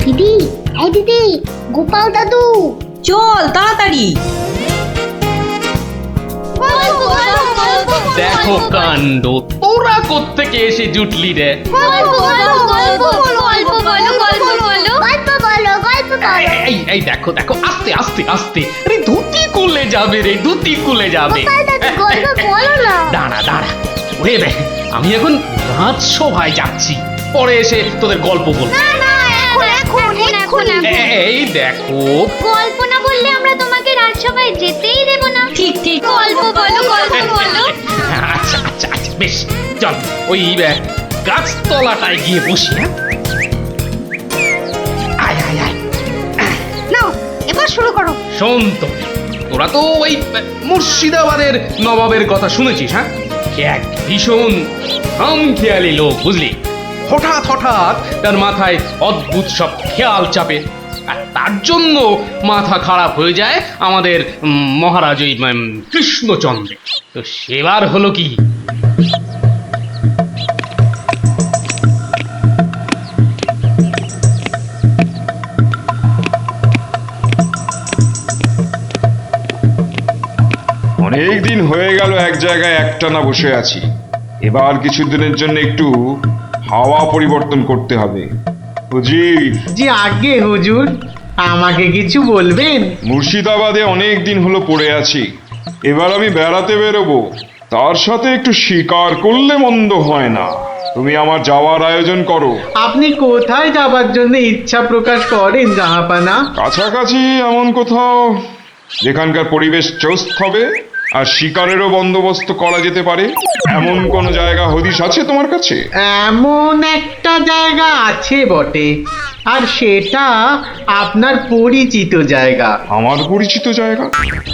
দিদি, এই দিদি, গোপাল দাদু, চল তাড়াতাড়ি। দেখো কাণ্ড, তোরা কোত্থেকে এসে জুটলি রে? এই দেখো দেখো, আস্তে আস্তে আস্তে, আরে ধুতি খুলে যাবে রে, ধুতি খুলে যাবে। দাঁড়া দাঁড়া, ওরে রে, আমি এখন রাজসভায় যাচ্ছি, পরে এসে তোদের গল্প বলবো। এই দেখো, গল্প না বললে আমরা তোমাকে রাজসভায় যেতেই দেব না। ঠিক ঠিক, গল্প বলো, গল্প বলো। আচ্ছা আচ্ছা আচ্ছা, বেশ, চল ওই গাছতলাটায় গিয়ে বসি। হ্যাঁ, আয় আয় আয়। নাও, এবার শুরু করো। শোন তো, তোরা তো ওই মুর্শিদাবাদের নবাবের কথা শুনেছিস? হ্যাঁ, সে এক ভীষণ খামখেয়ালি লোক, বুঝলি। হঠাৎ হঠাৎ তার মাথায় অদ্ভুত সব খেয়াল চাপে, আর তার জন্য মাথা খারাপ হয়ে যায় আমাদের মহারাজ ওই কৃষ্ণচন্দ্র। তো সেবার হলো কি, অনেক দিন হয়ে গেল এক জায়গায় একটানা বসে আছি। এবার কিছুদিনের জন্য একটু হাওয়া পরিবর্তন করতে হবে। হুজির, জি আগে হুজুর, আমাকে কিছু বলবেন? মুর্শিদাবাদে অনেক দিন হলো পড়ে আছি, এবার আমি বেড়াতে বেরোবো, তার সাথে একটু শিকার করলে মন্দ হয় না। তুমি আমার যাওয়ার আয়োজন করো। আপনি কোথায় যাবার জন্য ইচ্ছা প্রকাশ করেন জাহাপানা? কাছাকাছি এমন কোথাও যেখানকার পরিবেশ চোস্ত হবে আর শিকারেরও বন্দোবস্ত করা যেতে পারে, এমন কোন জায়গা হদিশ আছে তোমার কাছে? এমন একটা জায়গা আছে বটে, আর সেটা আপনার পরিচিত জায়গা। আমার পরিচিত জায়গা?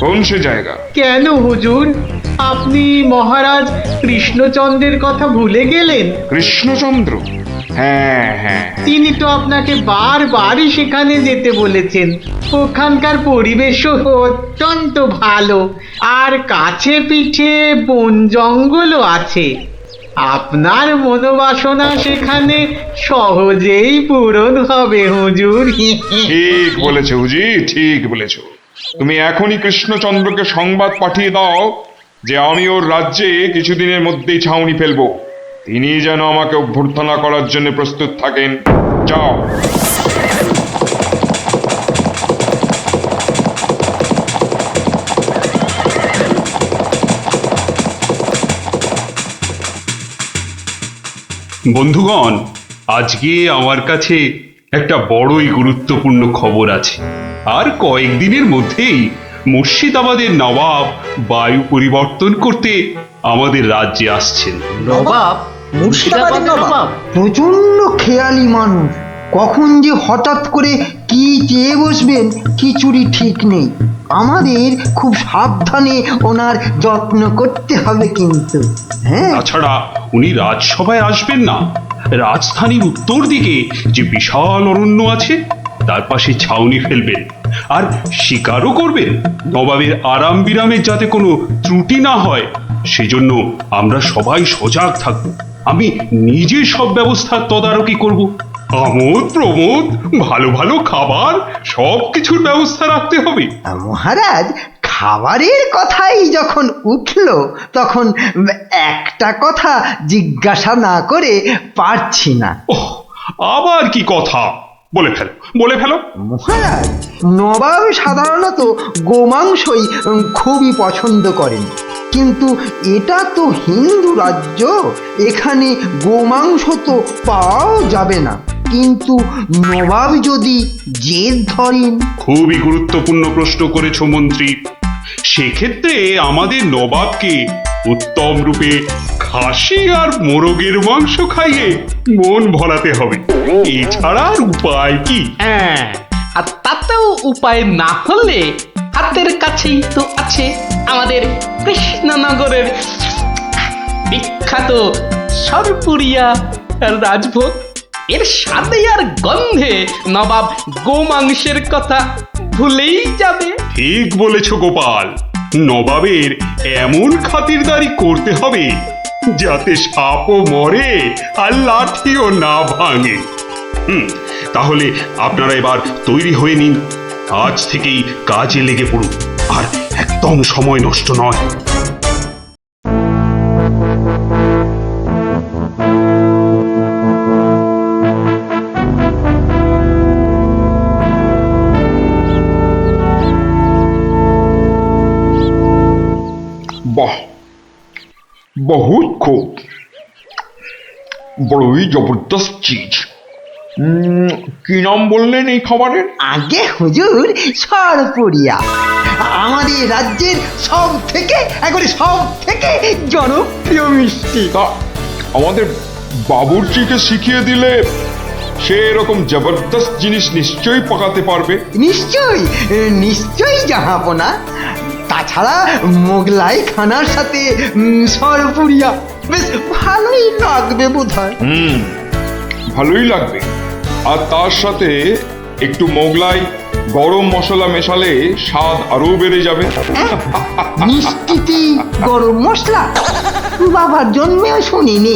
কোন সে জায়গা? কেন হুজুর, আপনি মহারাজ কৃষ্ণচন্দ্রের কথা ভুলে গেলেন? কৃষ্ণচন্দ্র? হ্যাঁ হ্যাঁ, তিনি তো আপনাকে বারবারই সেখানে যেতে বলেছেন। ওখানকার পরিবেশও অত্যন্ত ভালো, আর কাছে পিঠে বন জঙ্গলও আছে। আপনার মনোবাসনা সেখানে সহজেই পূরণ হবে হুজুর। ঠিক বলেছো হুজি, ঠিক বলেছো। তুমি এখনই কৃষ্ণচন্দ্রকে সংবাদ পাঠিয়ে দাও যে আমি ওর রাজ্যে কিছুদিনের মধ্যেই ছাউনি ফেলবো। তিনি যেন আমাকে অভ্যর্থনা করার জন্য প্রস্তুত থাকেন। যাও। বন্ধুগণ, আজকে আমার কাছে একটা বড়ই গুরুত্বপূর্ণ খবর আছে। আর কয়েকদিনের মধ্যেই মুর্শিদাবাদের নবাব বায়ু পরিবর্তন করতে আমাদের রাজ্যে আসছেন। নবাব? মুর্শিদাবাদের নবাব? প্রচন্ড খেয়ালি মানুষ, কখন যে হঠাৎ করে কি চেয়ে বসবেন কিছুরই ঠিক নেই। আমাদের খুব সাবধানে ওনার যত্ন করতে হবে কিন্তু। হ্যাঁ, তাছাড়া উনি রাজসভায় আসবেন না, রাজধানীর উত্তর দিকে যে বিশাল অরণ্য আছে তার পাশে ছাউনি ফেলবেন, আর শিকারও করবেন। নবাবের আরাম বিরামের যাতে কোনো ত্রুটি না হয় সেজন্য আমরা সবাই সজাগ থাকব। আমি নিজে সব ব্যবস্থার তদারকি করব। আমোদ প্রমোদ, ভালো ভালো খাবার, সব কিছুর ব্যবস্থা রাখতে হবে। মহারাজ, খাবারের কথাই যখন উঠলো তখন একটা কথা জিজ্ঞাসা না করে পারছি না। ওহ, আবার কি কথা? বলে ফেলো, বলে ফেলো। মহারাজ, নবাব সাধারণত গোমাংসই খুবই পছন্দ করেন, কিন্তু এটা তো হিন্দু রাজ্য, এখানে গোমাংস তো পাওয়াও যাবে না। কিন্তু নবাব যদি জেদ ধরেন। খুবই গুরুত্বপূর্ণ প্রশ্ন করেছো মন্ত্রী। সেক্ষেত্রে আমাদের নবাবকে উত্তম রূপে খাসি আর মোরগের মাংস খাইয়ে মন ভরাতে হবে। এছাড়া আর উপায় কি? হ্যাঁ, আর তাতেও উপায় না হলে হাতের কাছেই তো আছে আমাদের কৃষ্ণনগরের বিখ্যাত সরপুরিয়া রাজভোগ। এর স্বাদে আর গন্ধে নবাব গোমাংসের কথা ভুলেই যাবে। ঠিক বলেছো গোপাল, নবাবের এমন খাতিরদারি করতে হবে যাতে সাপও মরে আর লাঠিও না ভাঙে। তাহলে আপনারা এবার তৈরি হয়ে নিন। আজ থেকেই কাজে লেগে পড়ুন, আর একদম সময় নষ্ট নয়। বাহ, বহুত খুব, বড়ই জবরদস্ত চিজ। কি নাম বললেন এই খাবারের? আগে হুজুর সরপুরিয়া, আমাদের রাজ্যের সব থেকে জনপ্রিয় মিষ্টি। তা আমাদের বাবুর্চিকে শিখিয়ে দিলে সে এরকম জবরদস্ত জিনিস নিশ্চয়ই পাকাতে পারবে। নিশ্চয়ই জাহাপনা। তাছাড়া মোগলাই খানার সাথে সরপুরিয়া বেশ ভালোই লাগবে বোধহয়। ভালোই লাগবে। আর তার সাথে একটু মোগলাই গরম মশলা মেশালে স্বাদ আরো বেড়ে যাবে। মিষ্টিতে গরম মশলা বাবার জন্মেও শুনিনি।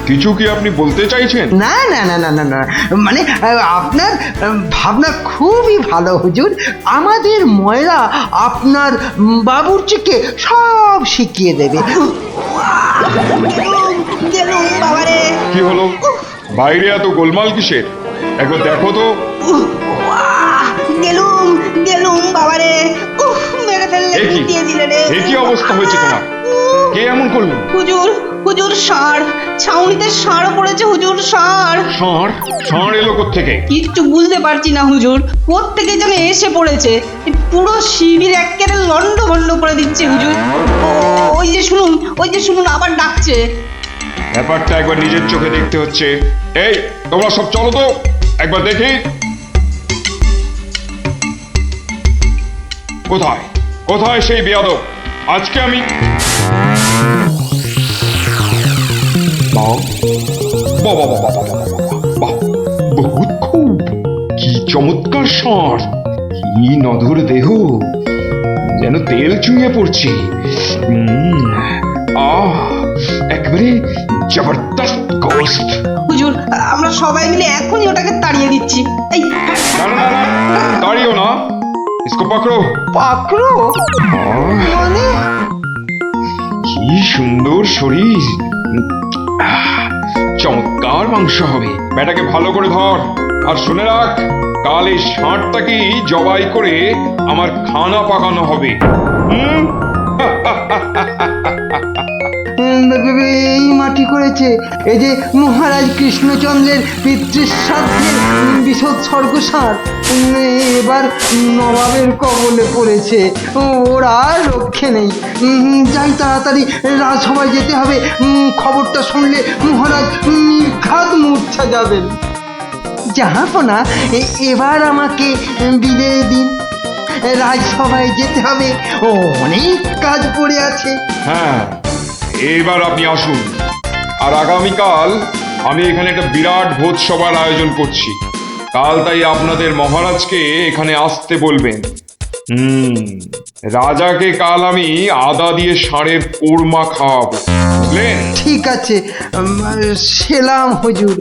কিছু কি আপনি বলতে চাইছেন? না না না না না না, মানে আপনার ভাবনা খুবই ভালো হুজুর। আমাদের ময়রা আপনার বাবুর্চিকে সব শিখিয়ে দেবে। কি হলো, বাইরে এত গোলমাল কিসের? একবার দেখো তো। এ কি অবস্থা হয়েছে তোমার? কে এমন করলো? হুজুর ষাঁড়, ছাউনিতে ষাঁড় পড়েছে হুজুর, ষাঁড়। ষাঁড়? ষাঁড় এলো কোত্থেকে? কিচ্ছু বুঝতে পারছি না হুজুর, কোত্থেকে যেন এসে পড়েছে। পুরো শিবির একেবারে লন্ডভন্ড করে দিচ্ছে হুজুর। ওই যে শুনুন আবার ডাকছে। ব্যাপারটা একবার নিজের চোখে দেখতে হচ্ছে। এই তোমরা সব চলো তো, একবার দেখি। কোথায় কোথায় সেই বেয়াদব? আজকে আমি বহুত খুব, কি চমৎকার ষাঁড়, কি নধর দেহ, যেন তেল চুইয়ে পড়ছে। একেবারে জবরদস্ত গোস্ত। হুজুর আমরা সবাই মিলে এখনই ওটাকে তাড়িয়ে দিচ্ছি। এই না, তাড়িও না, ইসকো পাকড়ো। পাকড়ো মানে? কি সুন্দর শরীর, চমৎকার মাংস হবে। বেটাকে ভালো করে ধর, আর শুনে রাখ, কাল এই ষাঁড়টাকেই জবাই করে আমার খানা পাকানো হবে। এই মাটি করেছে, এই যে মহারাজ কৃষ্ণচন্দ্রের পিতৃশ্রাদ্ধের বিশোৎসর্গ সার এবার নবাবের কবলে পড়েছে। ওর আর রক্ষে নেই। যাই তাড়াতাড়ি রাজসভায় যেতে হবে। খবরটা শুনলে মহারাজ নির্ঘাত মূর্ছা যাবেন। জাহাপনা, এবার আমাকে বিদায় দিন। রাজসভায় যেতে হবে, অনেক কাজ পড়ে আছে। হ্যাঁ, এবার আপনি আসুন। আর আগামীকাল আমি এখানে একটা বিরাট ভোজ সভার আয়োজন করছি। কাল তাই আপনাদের মহারাজকে এখানে আসতে বলবেন। রাজাকে কাল আমি আদা দিয়ে ষাঁড়ের কোরমা খাওয়াবো, বুঝলেন? ঠিক আছে, সেলাম হুজুর।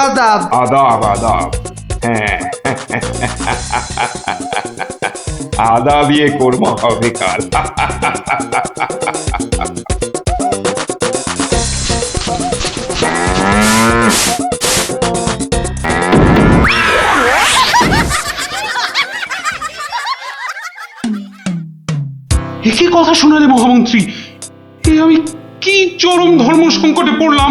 আদাব। আদাব আদাব। হ্যাঁ, আদা দিয়ে কোরমা হবে কাল। একই কথা শোনালে মহামন্ত্রী, এ আমি কি চরম ধর্ম সংকটে পড়লাম।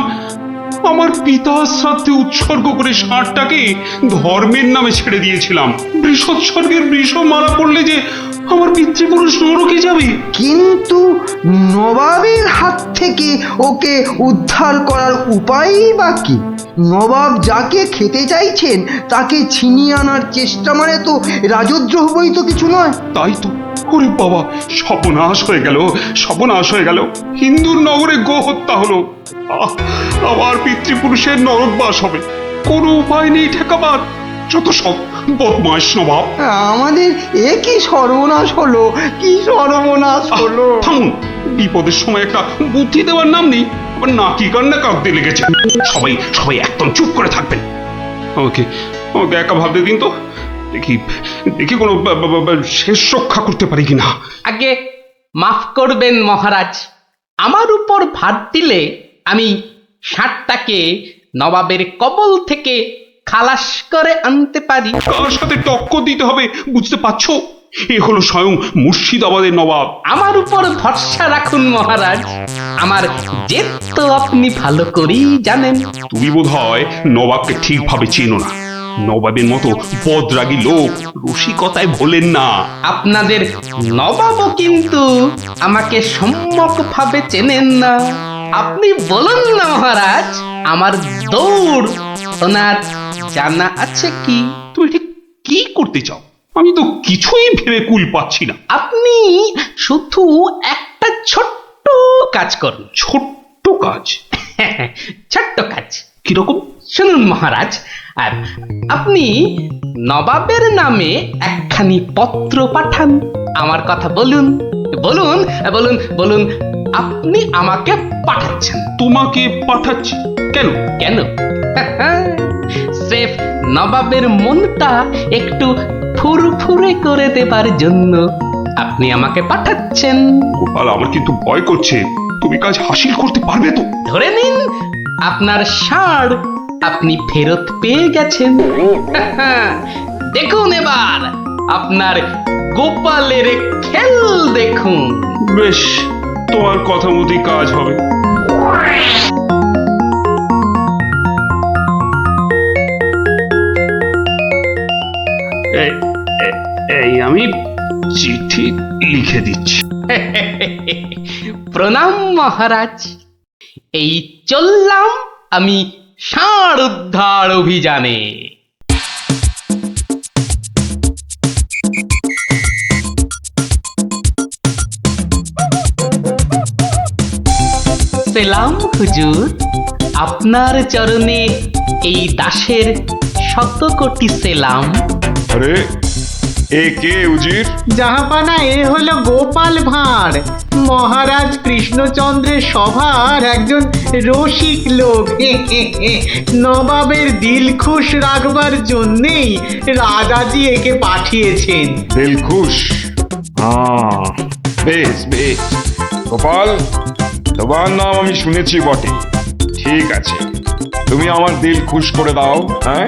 আমার পিতা শ্রাদ্ধে উৎসর্গ করে ষাঁড়টাকে ধর্মের নামে ছেড়ে দিয়েছিলাম। বৃষোৎসর্গের বৃষ মারা পড়লে যে আমার পিতৃপুরুষ নরকে যাবে। কিন্তু নবাবের হাত থেকে ওকে উদ্ধার করার উপায়ই বা কি? নবাব যাকে খেতে চাইছেন তাকে ছিনিয়ে আনার চেষ্টা মানে তো রাজদ্রোহ বই তো কিছু নয়। তাই তো, ওরে বাবা, সর্বনাশ হয়ে গেল, সর্বনাশ হয়ে গেল। হিন্দুর নগরে গো হত্যা হলো, আমার পিতৃপুরুষের নরকবাস হবে। কোনো উপায় নেই ঠেকাবার। যত সব বদমাস নবাব। আমাদের এ কি সর্বনাশ হলো, কি সর্বনাশ হলো! থামুন, বিপদের সময় একটা বুদ্ধি দেওয়ার নাম নেই, আবার নাকি কান্না কাঁদতে লেগেছে। সবাই সবাই একদম চুপ করে থাকবেন। আমাকে আমাকে একা ভাবতে দিন তো, দেখি দেখি কোনো শেষ রক্ষা করতে পারি কিনা। আগে মাফ করবেন মহারাজ, আমার উপর ভার দিলে আমি ষাঁড়টাকে নবাবের কবল থেকে খালাস করে আনতে পারি। কার সাথে টক্কর দিতে হবে বুঝতে পারছো? এ হলো স্বয়ং মুর্শিদাবাদের নবাব। আমার উপর ভরসা রাখুন মহারাজ, আমার জেদ তো আপনি ভালো করেই জানেন। তুমি বোধহয় নবাবকে ঠিকভাবে চেনো না। নবাবের মতো বদরাগী লোক রসিকতায় ভোলেন না। আপনাদের নবাবও কিন্তু আমাকে সম্যকভাবে চেনেন না। আপনি বলুন না মহারাজ, আমার দৌড় ওনার জানা আছে কি? তুমি ঠিক কি করতে চাও? আমি তো কিছুই ভেবে কুল পাচ্ছি না। আপনি শুধু একটা ছোট্ট কাজ করুন। ছোট্ট কাজ? ছোট্ট কাজ কিরকম? শুনুন মহারাজ, আর আপনি নবাবের নামে একখানি পত্র পাঠান। আমার কথা বলুন বলুন বলুন বলুন, আপনি আমাকে পাঠাচ্ছেন। তোমাকে পাঠাচ্ছি? কেন? কেন? স্রেফ নবাবের মনটা একটু ফুরফুরে করে দেবার জন্য আপনি আমাকে পাঠাচ্ছেন। গোপাল, আমার কিন্তু ভয় করছে। তুমি কাজ হাসিল করতে পারবে তো? ধরে নিন আপনার ষাঁড় আপনি ফেরত পেয়ে গেছেন। দেখুন এবার আপনার গোপালের খেল দেখুন। বেশ, তোমার কথা মতোই কাজ হবে। এই আমি চিঠি লিখে দিচ্ছি। প্রণাম মহারাজ, এই চললাম আমি ষাঁড় উদ্ধার অভিযানে। সেলাম হুজুর, আপনার চরণে এই দাসের শত কোটি সেলাম। আরে এ কে উজির? জাহাপানা, এ হলো গোপাল ভাঁড়, মহারাজ কৃষ্ণচন্দ্রের সভার একজন রসিক লোক। নবাবের দিল খুশ রাখবার জন্যেই রাজাজি একে পাঠিয়েছেন। দিলখুশ? বেশ বেশ। গোপাল, তোমার নাম আমি শুনেছি বটে। ঠিক আছে, তুমি আমার দিল খুশ করে দাও। হ্যাঁ,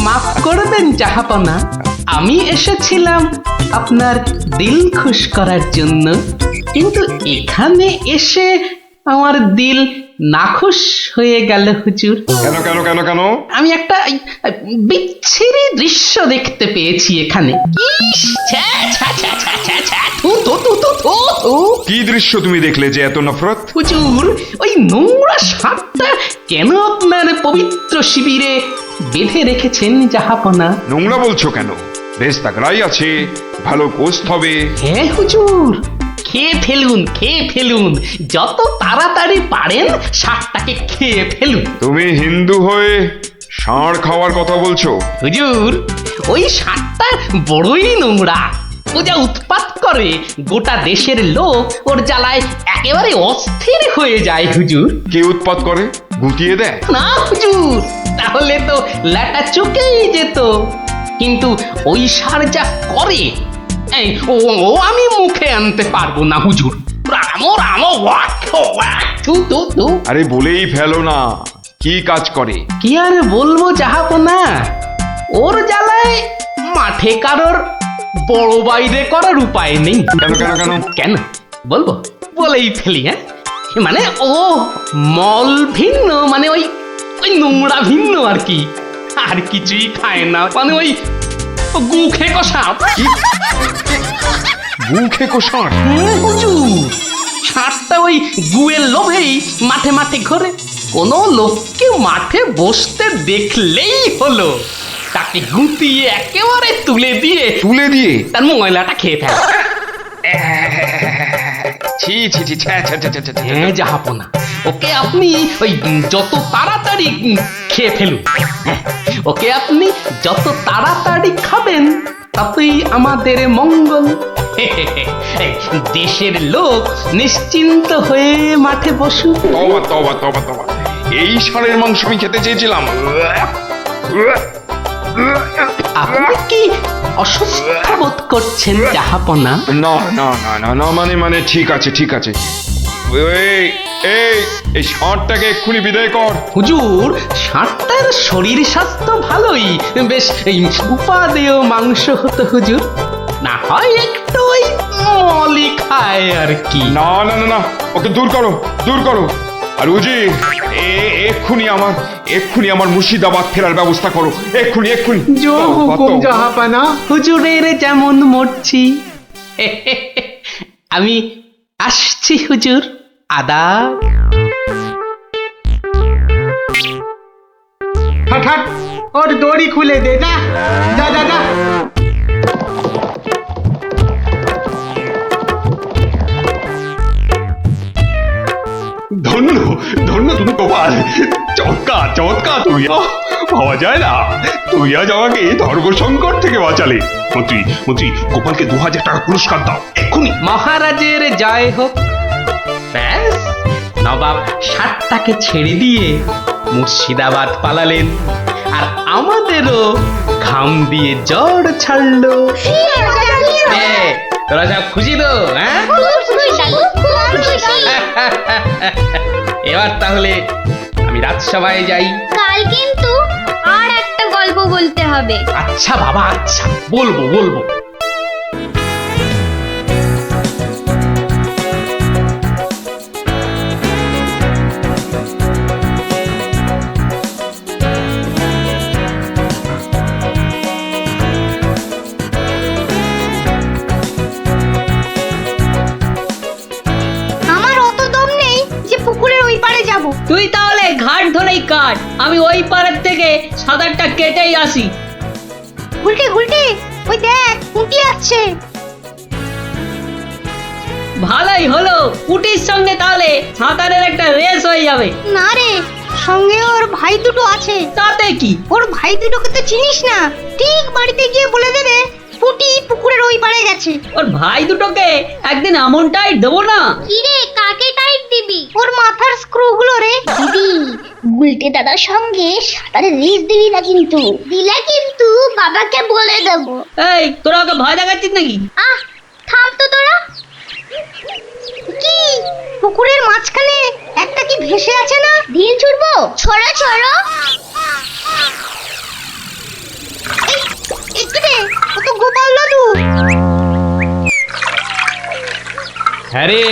মাফ করবেন জাহাপনা, আমি এসেছিলাম আপনার দিল খুশ করার জন্য, কিন্তু এখানে এসে আমার দিল নাখুশ হয়ে গেল হুজুর। কেন কেন কেন কেন? আমি একটা বিচ্ছিরি দৃশ্য দেখতে পেয়েছি এখানে। ইস, ছ্যা, ছ্যা, ছ্যা, ছ্যা, ছ্যা, ছ্যা, থু, থু, থু, থু, থু, থু। কি দৃশ্য তুমি দেখলে যে এত নফরত? হুজুর, ওই নোংরা সাপটা কেন আপনার পবিত্র শিবিরে বেঁধে রেখেছেন জাহাপনা? নোংরা বলছো কেন? বেশ তাগড়াই আছে, ভালো গোস্ত হবে। হ্যাঁ হুজুর, খেয়ে ফেলুন, খেয়ে ফেলুন, যত তাড়াতাড়ি পারেন সাপটাকে খেয়ে ফেলুন। তুমি হিন্দু হয়ে ষাঁড় খাওয়ার কথা বলছো? হুজুর, ওই সাপটা বড়ই নোংরা। ও যা উৎপাত করে, গোটা দেশের লোক ওর জ্বালায় একেবারে অস্থির হয়ে যায় হুজুর। কে উৎপাত করে? গুটিয়ে দেয়? না হুজুর, তাহলে তো ল্যাটা চুকেই যেত। কিন্তু ওই সার যা করে, এই ও ও আমি মুখে আনতে পারবো না হুজুর। রামো রামো ওয়াক ওয়াক, থু থু থু। আরে বলেই ফেলো না, কি কাজ করে? কি আর বলবো জাহাপনা, ওর জ্বালায় মাঠে কারোর বড় বাইরে করার উপায় নেই। কেন কেন কেন? কেন বলবো? বলেই ফেলি। হ্যাঁ, মানে ও মল ভিন্ন, মানে ওই ওই নোংরা ভিন্ন আর কি, আর কিছুই খায় না। মানে ওই গু খেকো সাপ। গু খেকো ষাঁড়? হুজুর, সাপটা ওই গুয়ের লোভেই মাঠে মাঠে ঘোরে। কোনো লোককে মাঠে বসতে দেখলেই হলো তাকে গুটিয়ে একেবারে তুলে দিয়ে তুলে দিয়ে? তার ময়লাটা খেয়ে ফেলে। ছি ছি ছি ছ্যা, ছ্যা, ছ্যা, ছ্যা, ছ্যা, ছ্যা। হ্যাঁ জাহাপনা, ওকে আপনি ওই যত তাড়াতাড়ি খেয়ে ফেলুন। হ্যাঁ, ওকে আপনি যত তাড়াতাড়ি খাবেন ততই আমাদের মঙ্গল। এই, দেশের লোক নিশ্চিন্ত হয়ে মাঠে বসুক। তবা তবা তবা তবা, এই ষাঁড়ের মাংস আমি খেতে চেয়েছিলাম। আপনি কি অসুস্থ বোধ করছেন জাহাপনা? না না না না না, মানে ঠিক আছে ঠিক আছে। এই এই এই ষাঁড়টাকে এক্ষুনি বিদায় কর। হুজুর, ষাঁড়টার শরীর স্বাস্থ্য ভালোই, বেশ এই উপাদেয় মাংস হতো হুজুর, না হয় একটু ওই মলি খায় আর কি। না না না না, ওকে দূর করো দূর করো। আর উজি, এক্ষুনি আমার মুর্শিদাবাদ ফেরার ব্যবস্থা করো, এক্ষুনি এক্ষুনি। জো হুকুম জাহাপানা। হুজুরের যেমন মরছি। আমি আসছি হুজুর, আদাব। হাট হাট, ওর দড়ি খুলে দে, যা যা যা যা। ধন্য ধন্য তুমি গোপাল, চমৎকার চমৎকার। তুই ভাবা যায় না, তুই আজ আমাকে ধর্ম সংকট থেকে বাঁচালে। মন্ত্রী মন্ত্রী, গোপালকে 2000 টাকা পুরস্কার দাও এক্ষুনি। মহারাজের জয় হোক। ব্যাস, নবাব ষাটটাকে ছেড়ে দিয়ে মুর্শিদাবাদ পালালেন, আর আমাদেরও ঘাম দিয়ে জ্বর ছাড়লো। তোরা সব খুশি তো? হ্যাঁ, এবার তাহলে আমি রাজসভায় যাই। কাল কিন্তু আর একটা গল্প বলতে হবে। আচ্ছা বাবা, আচ্ছা, বলবো বলবো। আমার অত দম নেই যে পুকুরের ওই পারে যাব। তুই তাহলে ঘাট ধরেই কাট, আমি ওই পাড়ের থেকে সাঁতারটা কেটেই আসি। গুলটে গুলটে, ওই দেখ পুঁটি আসছে। ভালোই হলো, পুটির সঙ্গে তাহলে সাঁতারের একটা রেস হয়ে যাবে। না রে, সঙ্গে ওর ভাই দুটো আছে। তাতে কি? ওর ভাই দুটোকে তো চিনিস না, ঠিক বাড়িতে গিয়ে বলে দেবে পুঁটি পুকুরের ওই পারে গেছে। ওর ভাই দুটোকে একদিন এমন টাইট দেবো না। কি রে, কাকে টাইট দিবি? ওর মাথার স্ক্রু গুলো রে। দিদি, গুলটে দাদার সঙ্গে সাঁতারে রেস দিবি না কিন্তু। দিলে কিন্তু বাবাকে বলে দেব। এই, তোরা ওকে ভয় দেখাচ্ছিস নাকি? আহ, থাম তো তোরা। কি পুকুরের মাঝখানে একটা কি ভেসে আছে না? ঢিল ছুড়বো? ছড়ো ছড়ো। একটু রে, ও তো গোপাল দাদু। হ্যাঁ রে,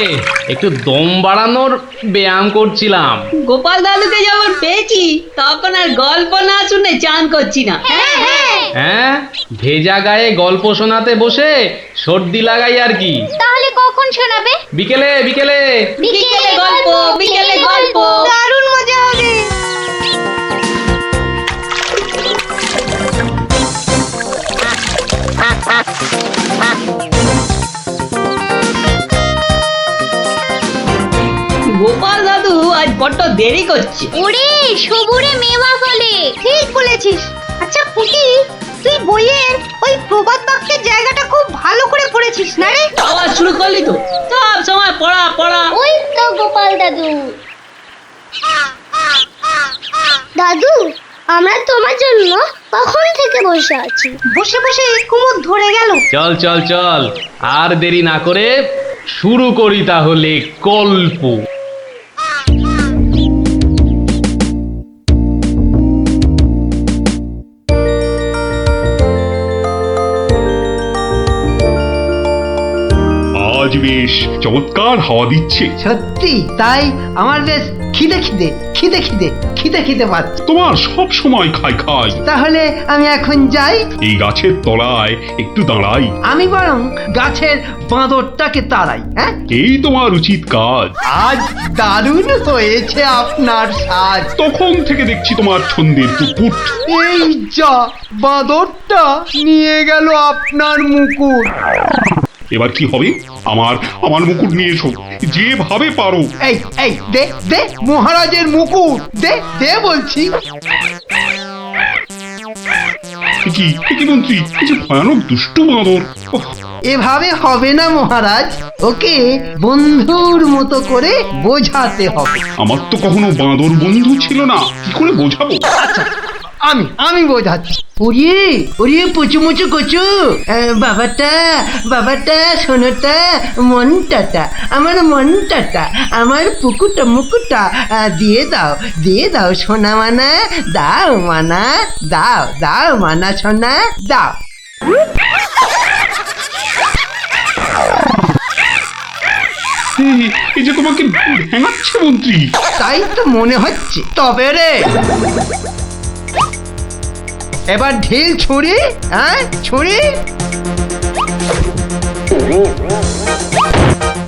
একটু দম বাড়ানোর ব্যায়াম করছিলাম। গোপাল দাদুকে যখন পেয়েছি তখন আর গল্প না শুনে চান করছি না। হ্যাঁ হ্যাঁ। হ্যাঁ, ভেজা গায়ে গল্প শোনাতে বসে সর্দি লাগাই আর কি। তাহলে কখন শোনাবে? বিকেলে বিকেলে। বিকেলে গল্প, বিকেলে গল্প। দারুণ মজা হবে। গোপাল দাদু আজ বড্ড দেরি করছে। ওরে, সবুরে মেওয়া ফলে। ঠিক বলেছিস। আচ্ছা পুটি, তুই বইয়ের ওই প্রবাদ বাক্যের জায়গাটা খুব ভালো করে পড়েছিস না রে? আবার শুরু করলি তো, সব সময় পড়া পড়া। ওই তো গোপাল দাদু। দাদু, আমরা তোমার জন্য কখন থেকে বসে আছি। বসে বসে কুমুদ ধরে গেল। চল চল চল, আর দেরি না করে শুরু করি তাহলে গল্প। আজ বেশ চমৎকার হাওয়া দিচ্ছে। সত্যি তাই, আমার বেশ খিদে খিদে খিদে খিদে খিদে খিদে পাচ্ছে। তোমার সব সময় খাই খাই। তাহলে আমি এখন যাই। এই গাছের তলায় একটু দাঁড়াই। আমি বরং গাছের বাঁদরটাকে তাড়াই। হ্যাঁ, এই তোমার উচিত কাজ। আজ দারুণ হয়েছে আপনার সাজ। তখন থেকে দেখছি তোমার ছন্দের টুকুট। এই যা, বাঁদরটা নিয়ে গেল আপনার মুকুট। এবার কি হবে? আমার আমার মুকুট নিয়ে এসো, যেভাবে পারো। এই এই দে দে মহারাজের মুকুট, দে দে বলছি। কি মন্ত্রী, এই যে ভয়ানক দুষ্টু বাঁদর! ওহ, এভাবে হবে না মহারাজ, ওকে বন্ধুর মতো করে বোঝাতে হবে। আমার তো কখনো বাঁদর বন্ধু ছিল না, কি করে বোঝাবো? আমি বোঝাচ্ছি। ওরে ওরে পুচু মুচু কচু, বাবাটা বাবাটা সোনাটা মনটাটা, আমার মনটাটা, আমার পুকুটা মুকুটা দিয়ে দাও সোনা মানা, দাও মানা, দাও দাও মানা সোনা দাও। এই যে তোমাকে ভেঙাচ্ছে মন্ত্রী। তাই তো মনে হচ্ছে। তবে রে এবার ঢিল ছুরি, হ্যাঁ ছুরি।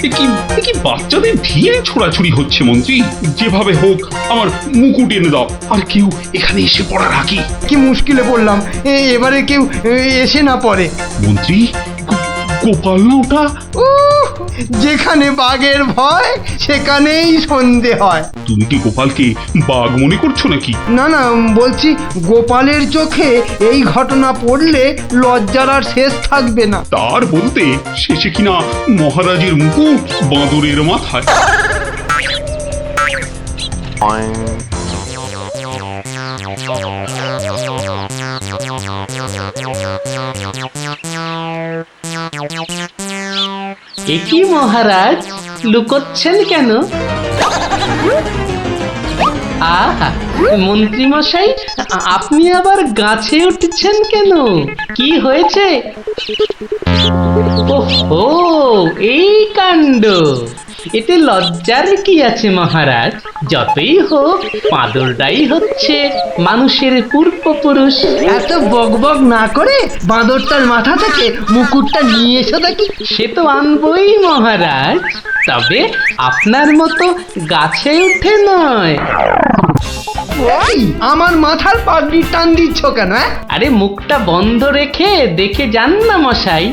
এ কি বাচ্চাদের ঢিলে ছোড়াছুড়ি হচ্ছে মন্ত্রী? যেভাবে হোক আমার মুকুট এনে দাও, আর কেউ এখানে এসে পড়ার আগে। কি মুশকিলে পড়লাম, এবারে কেউ এসে না পড়ে। মন্ত্রী, গোপাল না ওটা? উহ, যেখানে বাঘের ভয় সেখানেই সন্ধে হয়। তুমি কি গোপালকে বাঘ মনে করছো নাকি? না না, বলছি গোপালের চোখে এই ঘটনা পড়লে লজ্জার আর শেষ থাকবে না। তার বলতে শেষে কিনা মহারাজের মুকুট বাঁদরের মাথায়। এ কি মহারাজ, লুকোচ্ছেন কেন? আহা, মন্ত্রী মশাই, আপনি আবার গাছে উঠছেন কেন? কি হয়েছে? ওহো, এই কাণ্ড! এতে লজ্জার কি আছে মহারাজ? যতই হোক বাঁদরটাই হচ্ছে মানুষের পূর্বপুরুষ। এত বকবক না করে বাঁদরটার মাথা থেকে মুকুটটা নিয়ে এসো দেখি। সে তো আনবই মহারাজ, তবে আপনার মতো গাছে উঠে নয়। এই, আমার মাথার পাগড়ি টান দিচ্ছ কেন? আরে মুখটা বন্ধ রেখে দেখে যান না মশাই।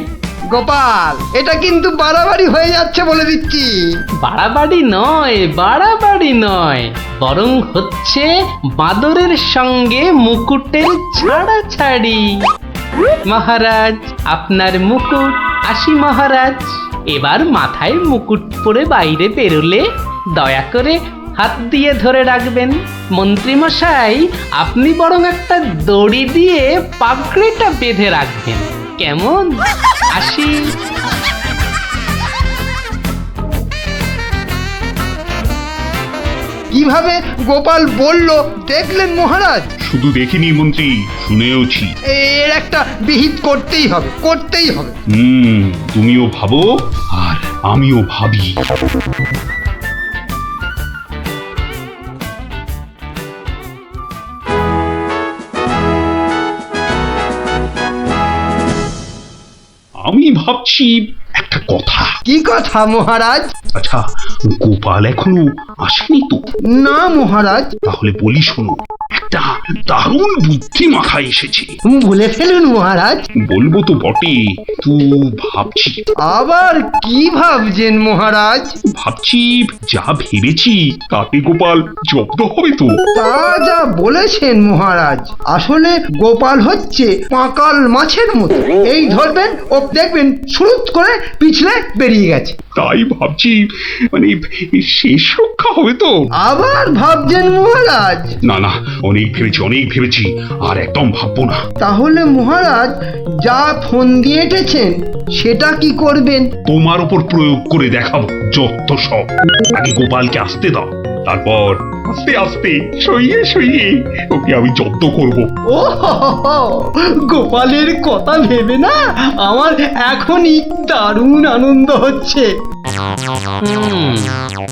গোপাল, এটা কিন্তু বাড়াবাড়ি হয়ে যাচ্ছে বলে দিচ্ছি। বাড়াবাড়ি নয়, বরং হচ্ছে বাঁদরের সঙ্গে মুকুটের ছাড়াছাড়ি। মহারাজ, আপনার মুকুট। আসি মহারাজ, এবার মাথায় মুকুট পরে বাইরে বেরোলে দয়া করে হাত দিয়ে ধরে রাখবেন। মন্ত্রী মশাই, আপনি বরং একটা দড়ি দিয়ে পাগড়িটা বেঁধে রাখবেন, কেমন? আসি। কিভাবে গোপাল বলল দেখলেন মহারাজ? শুধু দেখিনি মন্ত্রী, শুনেওছি। এর একটা বিহিত করতেই হবে, করতেই হবে। তুমিও ভাবো আর আমিও ভাবি। আমি ভাবছি একটা কথা। কি কথা মহারাজ? আচ্ছা, গোপাল এখনো আসেনি তো? না মহারাজ। তাহলে বলি শোনো, একটা দারুণ বুদ্ধি মাথায় এসেছে। বলে ফেলুন মহারাজ। বলবো তো বটে, তো ভাবছি। আবার কি ভাবছেন মহারাজ? ভাবছি যা ভেবেছি তাতে গোপাল জব্দ হবে তো? তা যা বলেছেন মহারাজ, আসলে গোপাল হচ্ছে পাঁকাল মাছের মতো। এই ধরবেন ও দেখবেন সুরুত করে পিছলে বেরিয়ে গেছে। তাই ভাবছি, মানে শেষ রক্ষা হবে তো? আবার ভাবছেন মহারাজ? না না, অনেক ভেবেছি, আর একদম ভাববো না। তাহলে মহারাজ যা ফোন দিয়ে এঁটেছেন সেটা কি করবেন? তোমার উপর প্রয়োগ করে দেখাবো যত সব। আগে গোপালকে আসতে দাও, তারপর আস্তে আস্তে সইয়ে ওকে আমি জব্দ করব। ও গোপালের কথা ভেবে না আমার এখনই দারুণ আনন্দ হচ্ছে।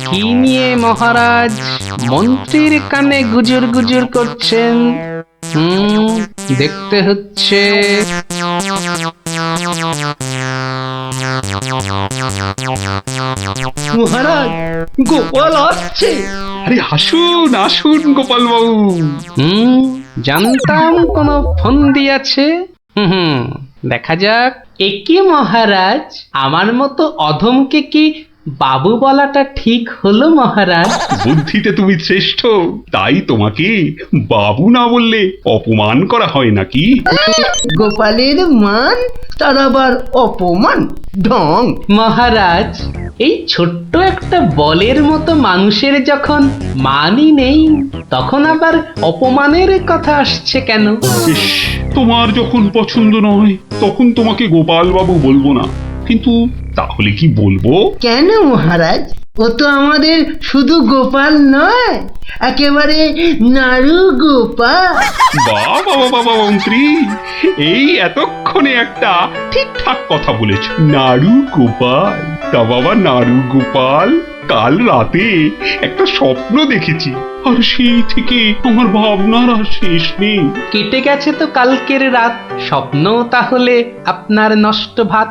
কি নিয়ে মহারাজ মন্ত্রীর কানে গুজুর গুজুর করছেন? দেখতে হচ্ছে। মহারাজ, গোপাল আসছে। আরে আসুন গোপাল বাবু। জানতাম কোনো ফোন দিয়েছে। দেখা যাক একি মহারাজ, আমার মতো অধমকে কি বাবু বলাটা ঠিক হলো মহারাজ? বুদ্ধিতে তুমি শ্রেষ্ঠ, তাই তোমাকে বাবু না বললে অপমান করা হয় নাকি? গোপালের মান তার আবার অপমান, ঢং। মহারাজ, এই ছোট্ট একটা বলের মতো মানুষের যখন মানই নেই, তখন আবার অপমানের কথা আসছে কেন? ইস, তোমার যখন পছন্দ নয় তখন তোমাকে গোপাল বাবু বলবো না, কিন্তু তাহলে কি বলবো? কেন মহারাজ, ও তো আমাদের শুধু গোপাল নয়, একেবারে নাড়ু গোপাল। বাবা বাবা মন্ত্রী, এই এতক্ষণে একটা ঠিকঠাক কথা বলেছ। নাড়ু গোপাল, তা বাবা নাড়ু গোপাল, কাল রাতে একটা স্বপ্ন দেখেছি, আর সেই থেকে আমার ভাবনার আর শেষ নেই। কেটে গেছে তো কালকের রাত, স্বপ্ন তাহলে আপনার নষ্ট ভাত।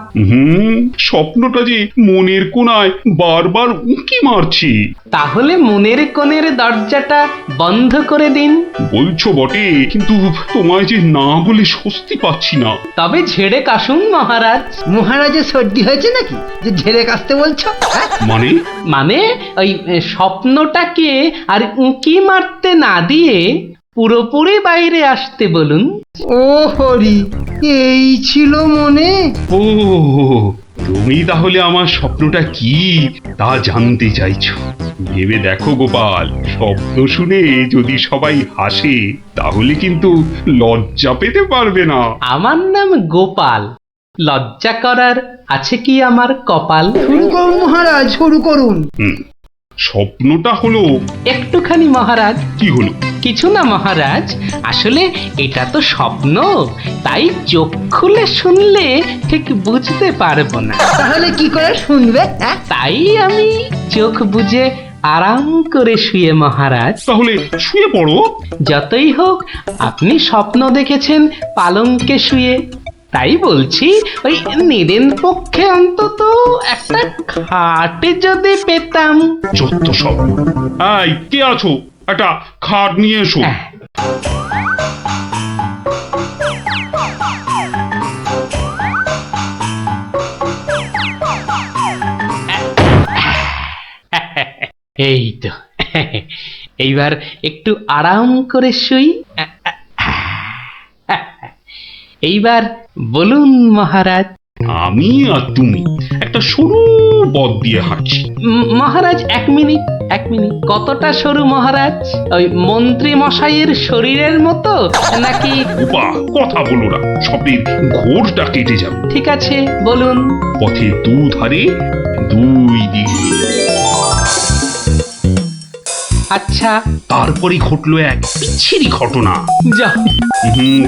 স্বপ্নটা যে মনের কোণায় বারবার উঁকি মারছি। তাহলে মনের কোণের দরজাটা বন্ধ করে দিন। বলছো বটে, কিন্তু তোমায় যে না বলে স্বস্তি পাচ্ছি না। তবে ঝেড়ে কাশুন মহারাজ। মহারাজের সর্দি হয়েছে নাকি যে ঝেড়ে কাশতে বলছো? মানে? মানে ওই স্বপ্নটাকে আর উঁকি মারতে না দিয়ে পুরোপুরি বাইরে আসতে বলুন। ও হরি, এই ছিল মনে? ও, তুমি তাহলে আমার স্বপ্নটা কি তা জানতে চাইছো? ভেবে দেখো গোপাল, শব্দ শুনে যদি সবাই হাসে তাহলে কিন্তু লজ্জা পেতে পারবে না। আমার নাম গোপাল, লজ্জা করার আছে কি আমার কপাল? শুরু করুন মহারাজ, শুরু করুন। স্বপ্নটা হলো একটুখানি মহারাজ। কি হলো? কিছু না মহারাজ, আসলে এটা তো স্বপ্ন, তাই চোখ খুলে শুনলে ঠিক বুঝতে পারবো না। তাহলে কি করে শুনবে? হ্যাঁ? তাই আমি চোখ বুজে আরাম করে শুয়ে মহারাজ। তাহলে শুয়ে পড়ো। যতই হোক আপনি স্বপ্ন দেখেছেন পালঙ্কে শুয়ে, তাই বলছি ওই নিদেন পক্ষে অন্তত একটা খাটে যদি পেতাম। যত সব। এই, কে আছো? একটা খাট নিয়ে এসো। এই তো, এইবার একটু আরাম করে শুই। এইবার বলুন মহারাজ। আমি আর তুমি একটা সরু পথ দিয়ে হাঁটছি। মহারাজ এক মিনিট, এক মিনিট। কতটা সরু মহারাজ? ওই মন্ত্রী মশাইয়ের শরীরের মতো নাকি? বাহ, কথা বলো না, স্বপ্নের ঘোরটা কেটে যাবে। ঠিক আছে, বলুন। পথের দুধারে দুই দিকে। আচ্ছা, তারপরে ঘটলো এক বিচ্ছিরি ঘটনা। যা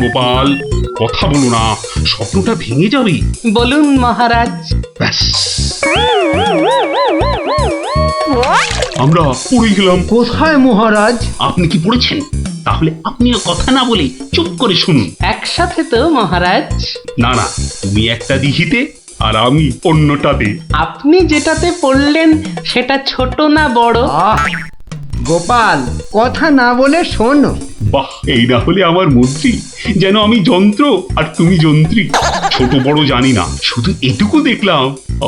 গোপাল, কথা বলো না, স্বপ্নটা ভেঙে যাবে। বলুন মহারাজ। ব্যাস, আমরা পড়ে গেলাম। কোথায় মহারাজ? আপনি কি পড়েছেন? তাহলে আপনিও কথা না বলে চুপ করে শুনুন। একসাথে তো মহারাজ? না না, তুমি একটা দিঘিতে আর আমি অন্যটাতে। আপনি যেটাতে পড়লেন সেটা ছোট না বড়? গোপাল, কথা না বলে শোনো। বাহ, এই না হলে আমার মন্ত্রী, যেন আমি যন্ত্র আর তুমি যন্ত্রী। ছোট বড় জানি না, শুধু এটুকু দেখলাম,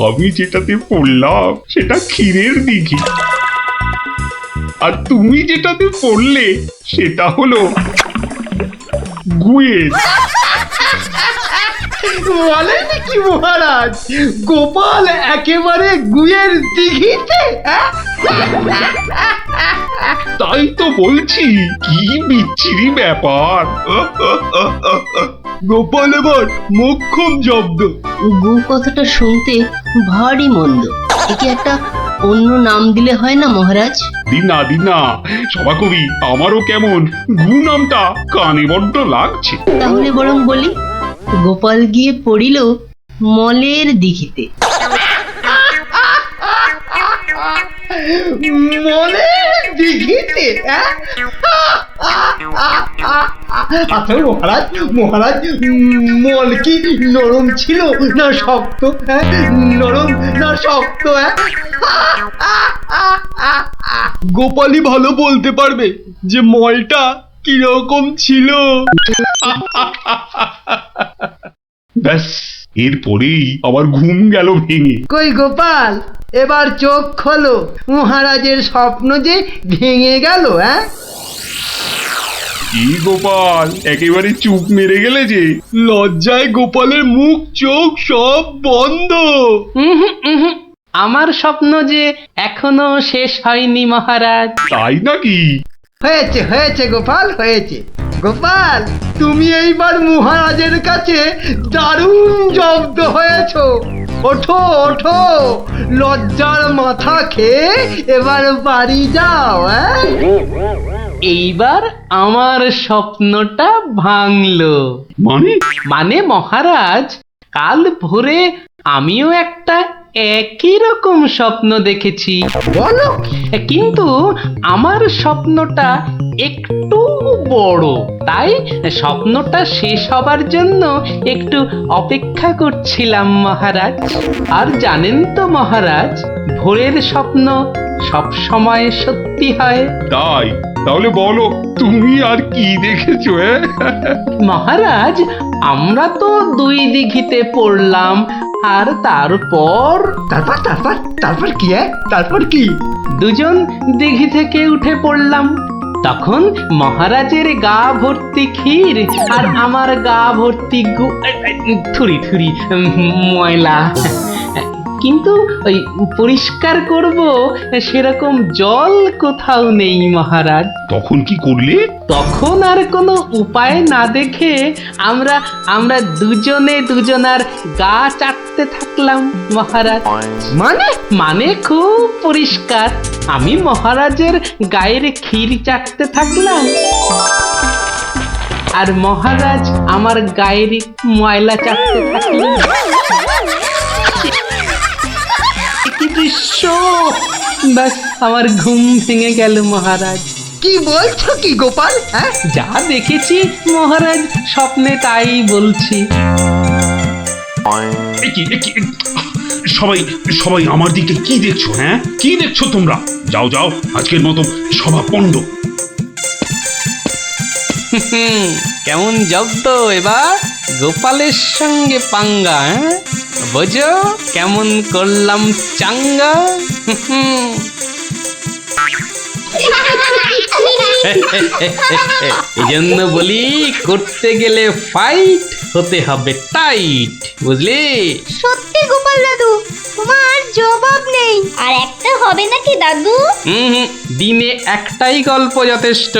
আমি যেটাতে পড়লাম সেটা ক্ষীরের দিঘি, আর তুমি যেটাতে পড়লে সেটা হলো গুয়ের। বলেন কি মহারাজ, গোপাল একেবারে গুয়ের দিঘিতে? তাই তো বলছি, কি বিচ্ছিরি ব্যাপার। গোপাল এবার মোক্ষম জব্দ। গু কথাটা শুনতে ভারী মন্দ, একে একটা অন্য নাম দিলে হয় না মহারাজ? দিনা দিনা, সভাকবি, আমারও কেমন গু নামটা কানে বড্ড লাগছে। তাহলে বরং বলি, গোপাল গিয়ে পড়িল মলের দিঘিতে। মলের দিঘিতে? আচ্ছা মহারাজ, মহারাজ, মল কি নরম ছিল না শক্ত? নরম না শক্ত? গোপালই ভালো বলতে পারবে যে মলটা কিরকম ছিল। ব্যাস, এরপরেই আবার ঘুম গেল ভেঙে। কই গোপাল, এবার চোখ খোলো, মহারাজের স্বপ্ন যে ভেঙে গেল। হ্যাঁ, কি গোপাল, একেবারে চুপ মেরে গেলে যে। লজ্জায় গোপালের মুখ চোখ সব বন্ধ। উহুম, উহুম। আমার স্বপ্ন যে এখনো শেষ হয়নি মহারাজ। তাই নাকি? হয়েছে হয়েছে গোপাল, হয়েছে। গোপাল, তুমি এইবার মহারাজের কাছে দারুণ জব্দ হয়েছ। ওঠো ওঠো, লজ্জার মাথা খেয়ে এবার বাড়ি যাও। হ্যাঁ, এইবার আমার স্বপ্নটা ভাঙলো। মানে? মানে মহারাজ, কাল ভোরে আমিও একটা একই রকম স্বপ্ন দেখেছি, বলো। কিন্তু আমার স্বপ্নটা একটু বড়। তাই স্বপ্নটা শেষ হবার জন্য একটু অপেক্ষা করছিলাম মহারাজ। আর জানেন তো মহারাজ, ভোরের স্বপ্ন সব সময় সত্যি হয়। তাই? তাহলে বলো, তুমি আর কি দেখেছো? মহারাজ, আমরা তো দুই দিঘিতে পড়লাম, আর তারপর তারপর তারপর তারপর কি? তারপর কি? দুজন দিঘি থেকে উঠে পড়লাম। তখন মহারাজের গা ভর্তি ক্ষীর আর আমার গা ভর্তি থুরি থুরি ময়লা। কিন্তু ওই পরিষ্কার করব সেরকম জল কোথাও নেই মহারাজ। তখন কি করলে? তখন আর কোনো উপায় না দেখে আমরা দুজনে দুজনার গা চাটতে থাকলাম মহারাজ। মানে খুব পরিষ্কার। আমি মহারাজের গায়ের ক্ষীর চাটতে থাকলাম, আর মহারাজ আমার গায়ের ময়লা চাটতে থাকলেন। কি দৃশ্য! ব্যাস, আমার ঘুম ভেঙে গেল মহারাজ। কি বলছো কি গোপাল? হ্যাঁ, যা দেখেছি মহারাজ, স্বপ্নে তাই বলছি। সবাই সবাই আমার দিকে কি দেখছো? হ্যাঁ, কি দেখছো তোমরা? যাও যাও, আজকের মতো সভা পণ্ড। কেমন জব্দ এবার গোপালের সঙ্গে পাঙ্গা? বোঝো কেমন করলাম চাঙ্গা? এই জন্য বলি, করতে গেলে ফাইট হতে হবে টাইট, বুঝলি? সত্যি গোপাল দাদু, তোমার জবাব নেই। আর একটা হবে নাকি দাদু? দিনে একটাই গল্প যথেষ্ট,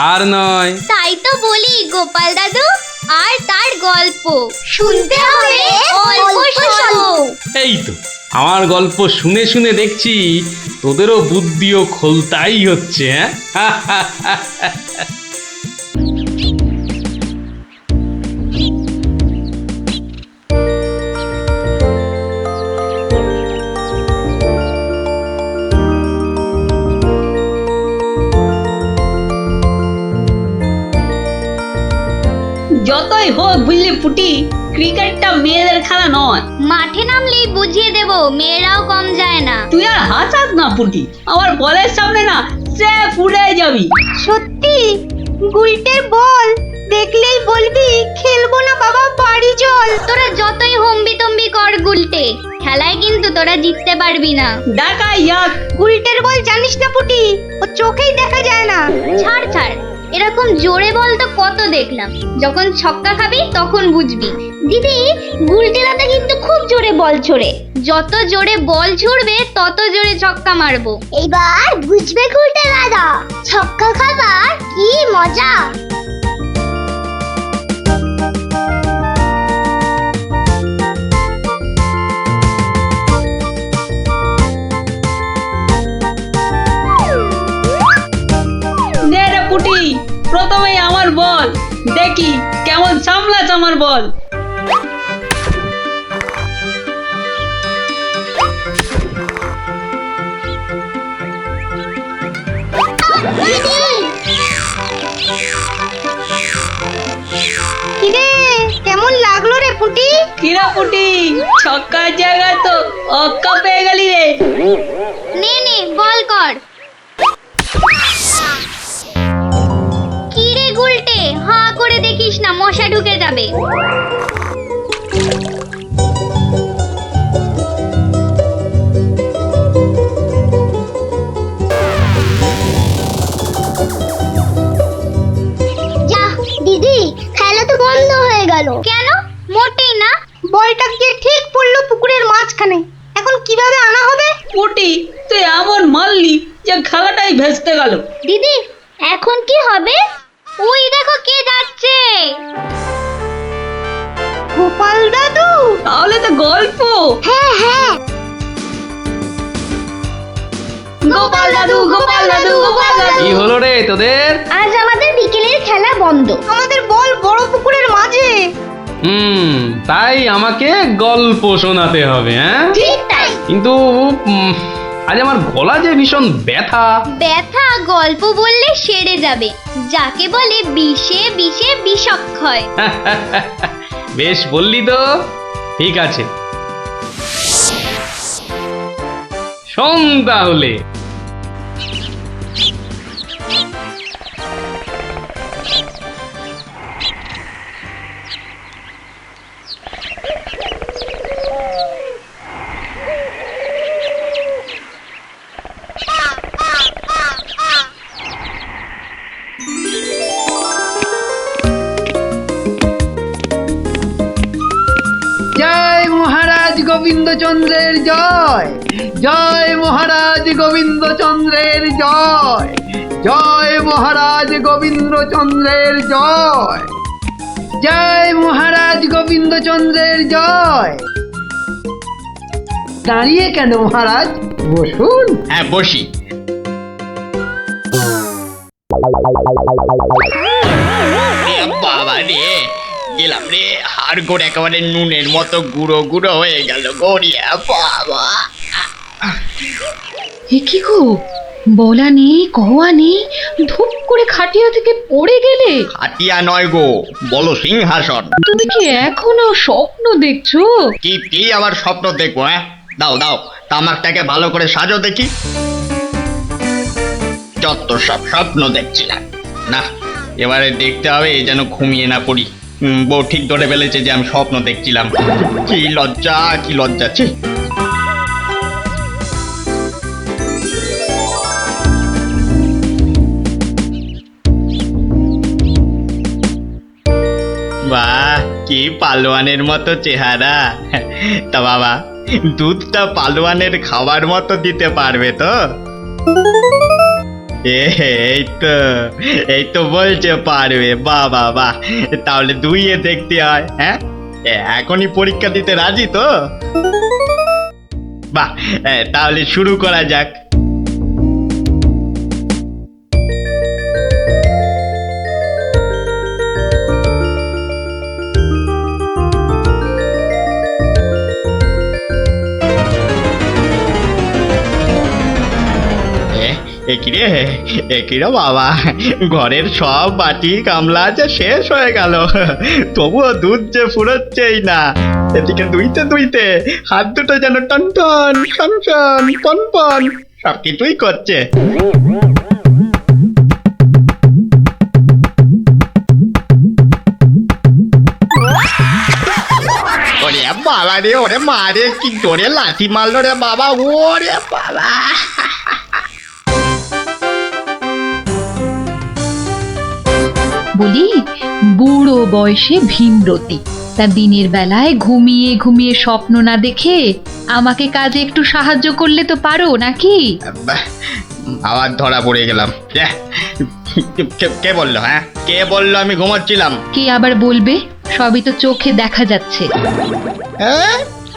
আর নয়। তাই তো বলি গোপাল দাদু, আর তার গল্প শুনতে হবে অল্প স্বল্প। এই তো, আমার গল্প শুনে শুনে দেখছি তোদেরও বুদ্ধিও খোলতাই হচ্ছে। যতই হোক বুঝলি পুটি, ক্রিকেটটা মেয়েদের খেলা নয়। মাঠে নামলেই বুঝিয়ে দেব, মেয়েরাও কম যায় না। তুই আর হাসাস না পুটি, আমার বলের সামনে না সে উড়ে যাবি। সত্যি? গুলটের বল দেখলেই বলবি খেলবো না বাবা, বাড়ি চল। তোরা যতই হম্বি তম্বি কর গুলটে, খেলায় কিন্তু তোরা জিততে পারবি না। ডাকা ইয়াক। গুলটের বল জানিস না পুটি, ও চোখেই দেখা যায় না। ছাড় ছাড়, এরকম জোরে বল তো কত দেখলাম। যখন ছক্কা খাবি তখন বুঝবি। দিদি, গুলটে দাদা কিন্তু খুব জোরে বল ছোড়ে। যত জোরে বল ছুড়বে তত জোরে ছক্কা মারবো। এইবার বুঝবে গুলটে দাদা, ছক্কা খাবার কি মজা। নে রে পুটি, প্রথমেই আমার বল, দেখি কেমন সামলাস আমার বল। কিরে, কেমন লাগলো রে পুটি? কিরা পুটি, ছক্কার জায়গায় তো অক্কা পেয়ে গেলি রে। নে নে, বল কর। কিরে গুলটে, হাঁ করে দেখিস না, মশা ঢুকে যাবে। বন্ধ হয়ে গেল কেন? মোটেই না। বলটা গিয়ে ঠিক পড়লো পুকুরের মাঝখানে। এখন কিভাবে আনা হবে? পুটি তুই এমন মারলি যে খেলাটাই ভেস্তে গেল। দিদি এখন কি হবে? ওই দেখো কে যাচ্ছে। গোপাল দাদু। তাহলে তো গল্প। হ্যাঁ হ্যাঁ, গোপাল দাদু, গোপাল দাদু, গোপাল দাদু। কি হলো রে তোদের? আজ আমাদের বিকেলের খেলা বন্ধ। আমাদের বল বড় পুকুরের মাঝে। তাই আমাকে গল্প শোনাতে হবে, হ্যাঁ? ঠিক তাই। কিন্তু আজ আমার গলা যে ভীষণ ব্যথা। ব্যথা গল্প বললে সেরে যাবে, যাকে বলে বিষে বিষে বিষক্ষয়। বেশ বললি তো, ঠিক আছে, শোন তাহলে। জয় মহারাজ গোবিন্দচন্দ্রের জয়, জয় মহারাজ গোবিন্দচন্দ্রের জয়, জয় মহারাজ গোবিন্দচন্দ্রের জয়, জয় মহারাজ গোবিন্দচন্দ্রের জয়। দাঁড়িয়ে কেন মহারাজ, বসুন। হ্যাঁ বসি। বাবা রে, গেলাম রে, হাড় গোড় একেবারে নুনের মতো গুঁড়ো গুঁড়ো হয়ে গেল গড়িয়া। বাবা এ কি গো, বলা নেই কওয়া নেই, ধূপ করে খাটিয়া থেকে পড়ে গেলে। হাতিয়া নয় গো, বলো সিংহাসন। তুমি কি এখনো স্বপ্ন দেখছো? কি আবার স্বপ্ন দেখবো? হ্যাঁ দাও দাও, তামাকটাকে ভালো করে সাজো দেখি। যত সব স্বপ্ন দেখছিলাম, না এবারে দেখতে হবে যেন ঘুমিয়ে না পড়ি। বউ ঠিক ধরে ফেলেছে যে আমি স্বপ্ন দেখছিলাম। কি লজ্জা, কি লজ্জা। ছি। বাহ, কি পালোয়ানের মতো চেহারা। তা বাবা, দুধটা পালোয়ানের খাবার মতো দিতে পারবে তো? এই তো বলছে পারবে। বাহ বাহ বাহ, তাহলে দুইয়ে দেখতে হয়। হ্যাঁ এখনই পরীক্ষা দিতে রাজি তো? বাহ, তাহলে শুরু করা যাক। একিরে বাবা, ঘরের সব বাটি গামলা যে শেষ হয়ে গেল, তবুও দুধ যে ফুরোচ্ছেই না। এদিকে দুইতে দুইতে হাত দুটো যেন টন টন টন টন পন পন সব কিছুই করছে। ওরে বাবা রে, ওরে মা রে, কি জোরে লাথি মারলো রে বাবা। ওরে বাবা, বলি, বুড়ো বয়সে ভীমরতি, তা দিনের বেলায় ঘুমিয়ে ঘুমিয়ে স্বপ্ন না দেখে আমাকে কাজে একটু সাহায্য করলে তো পারো নাকি? আবার ধরা পড়ে গেলাম। কে বললো? হ্যাঁ কে বললো আমি ঘুমাচ্ছিলাম? কে আবার বলবে? সবই তো চোখে দেখা যাচ্ছে।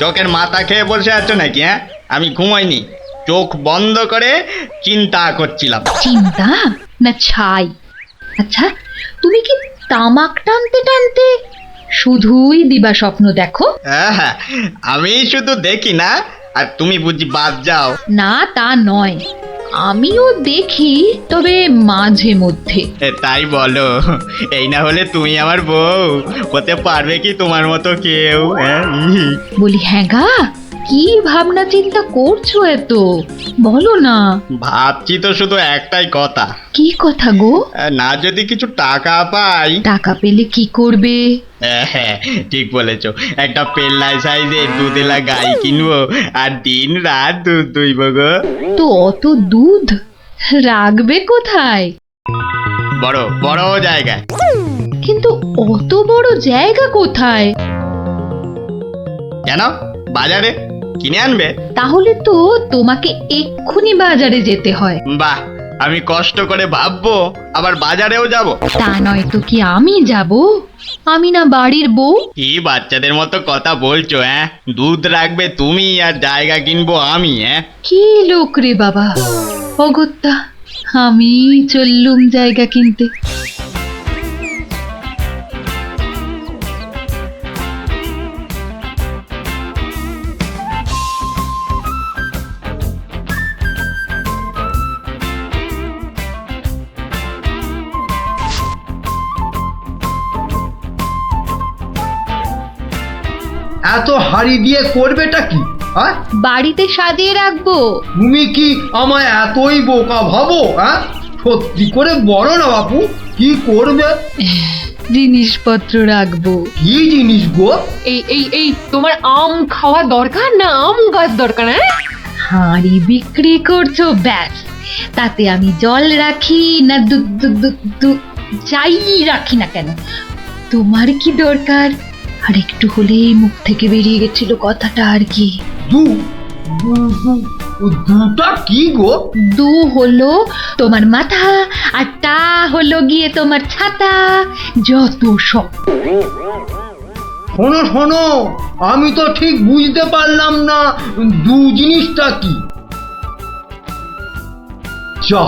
চোখের মাথা খেয়ে বসে আছো নাকি? হ্যাঁ আমি ঘুমাইনি, চোখ বন্ধ করে চিন্তা করছিলাম। চিন্তা না ছাই? আচ্ছা, তুমি কি তামাক টানতে টানতে শুধুই দিবা স্বপ্ন দেখো? হ্যাঁ, আমি শুধু দেখি না, আর তুমি বুঝি বাদ যাও? না তা নয়, আমিও দেখি, তবে মাঝে মধ্যে। তাই বলো? এই না হলে তুমি আমার বউ হতে পারবে কি তোমার মতো কেউ? বলি হ্যাঁ গা, কি ভাবনা চিন্তা করছো এত, বলো না। ভাবছি তো শুধু একটাই কথা। কি কথা গো? না যদি কিছু টাকা পাই। টাকা পেলে কি করবে? হ্যাঁ ঠিক বলেছো, একটা পেল্লাই সাইজে দুধেলা গাই কিনবো আর দিন রাত দুধ দুইব গো। তো অত দুধ রাখবে কোথায়? বড় বড় জায়গায়। কিন্তু অত বড় জায়গা কোথায়? কেন বাজারে কিনে আনবে? তাহলে তো তোমাকে এক্ষুনি বাজারে যেতে হয়। বাহ, আমি কষ্ট করে ভাববো আবার বাজারেও যাব? তা নয় তো কি আমি যাব? আমি না বাড়ির বউ? কি বাচ্চাদের মতো কথা বলছো? দুধ রাখবে তুমি আর জায়গা কিনবো আমি? কি লোক রে বাবা, অগত্যা আমি চললুম জায়গা কিনতে। এত হাড়ি দিয়ে করবেটা কি? হ্যাঁ, বাড়িতে সাজিয়ে রাখবো। তুমি কি আমায় এতই বোকা ভাবো? হ্যাঁ, সত্যি করে বলো না বাপু, কি করবে? জিনিসপত্র রাখবো। কি জিনিস গো? এই তোমার আম খাওয়া দরকার না আম গাছ দরকার? হাঁড়ি বিক্রি করছো, ব্যাস। তাতে আমি জল রাখি না দুধ যাই রাখি না কেন, তোমার কি দরকার? আর একটু হলেই মুখ থেকে বেরিয়ে গেছিল কথাটা আর কি। দুটা কি গো? দু হলো তোমার মাথা, আর টা হলো গিয়ে তোমার ছাতা, যত সব। শোনো শোনো, আমি তো ঠিক বুঝতে পারলাম না দু জিনিসটা কি। যা